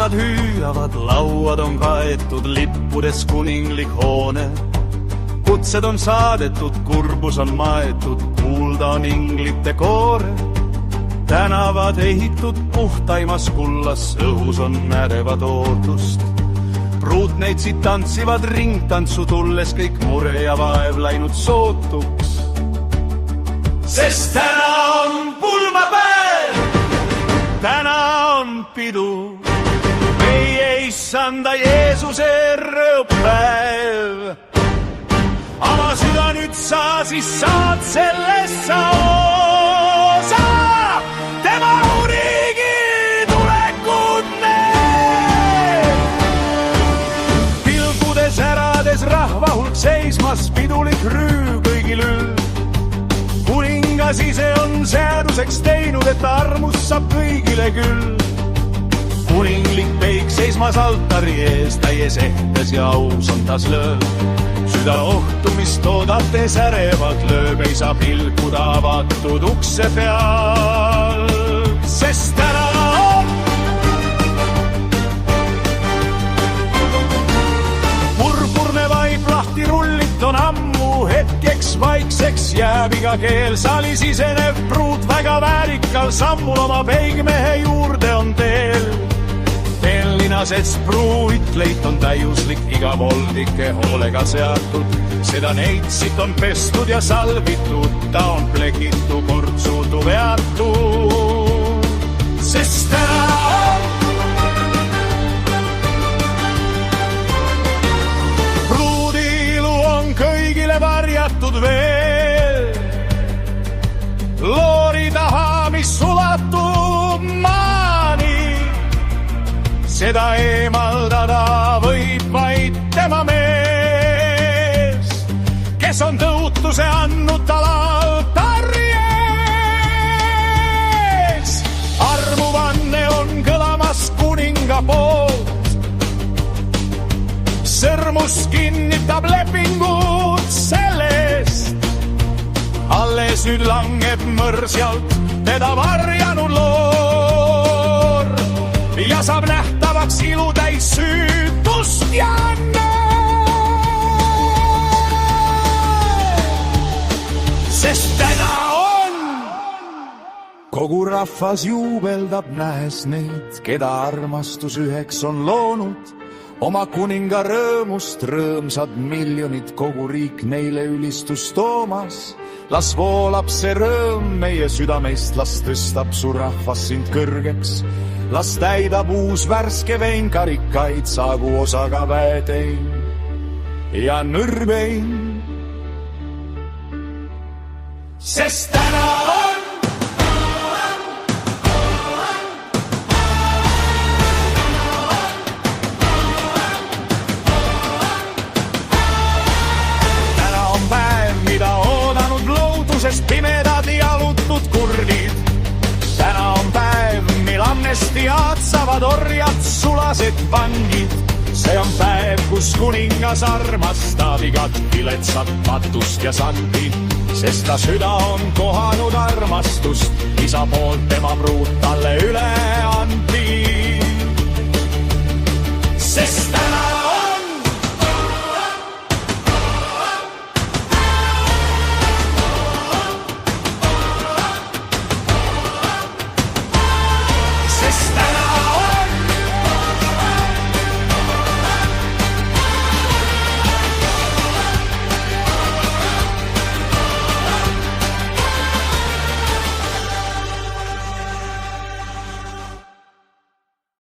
tänavad hüüavad, lauad on kaetud, lippudes kuninglik hoone. Kutsed on saadetud, kurbus on maetud, kuulda on inglite koore. Tänavad ehitud puhtaimas kullas, õhus on närevad ootust. Pruutneitsid tantsivad ringtantsu tulles, kõik mure ja vaev läinud sootuks. Sest täna on pulmapäev, täna on pidu, meie issanda Jeesuse rõõmpäev. Ava süda nüüd sa, siis saad sellest sa osa, tema riigi tulekut näeb. Pilgudes ärades rahva hulk seismas, pidulik rüü kõigil üld. Kuningas ise on seaduseks teinud, et armus saab kõigile küll. Kuninglik peik seismas altari ees, täies ehtes ja aus on tas lööb. Süda ohtumist oodates ärevad lööb, ei saa pilkuda avatud ukse peal. Sest täna on purpurne vaip lahti rullit on ammu, hetkeks vaikseks jääb iga keel. Saali sisenev pruut väga väärikal sammul oma peigmehe juurde on teel. Linnas, et spruuitleit on täiuslik, iga voldike hoolega seatud. Seda neitsit on pestud ja salvitud, ta on plekitu, kortsutu, veatu. Sest täna on pruudiilu on kõigile varjatud veel. Loori taha, mis ulatub maani, seda eemaldada võib vaid tema mees, kes on tõutuse andnud tal altari ees. Armuvanne on kõlamas kuninga poolt, sõrmus kinnitab lepingut sellest. Alles nüüd langeb mõrsjalt teda varjanud loor ja saab nähtavaks ilutäis süütust ja sest täna on kogu rahvas juubeldab, nähes neid, keda armastus üheks on loonud. Oma kuninga rõõmust rõõmsad miljonid, kogu riik neile ülistust toomas. Las voolab see rõõm meie südameist, las tõstab su rahvas sind kõrgeks. Las täidab uus värske vein karikaid, saagu osaga väetein ja nõrvein. Sest täna on päev, mida oodanud loodusest pimedad ja lutnud kurdid. Täna on päev, mil amnestiaad saavad orjad, sulased vangid. See on päev, kus kuningas armastab igat viletsat patust ja sandi, sest ta süda on kohanud armastust, isa poolt tema pruut talle üle andi.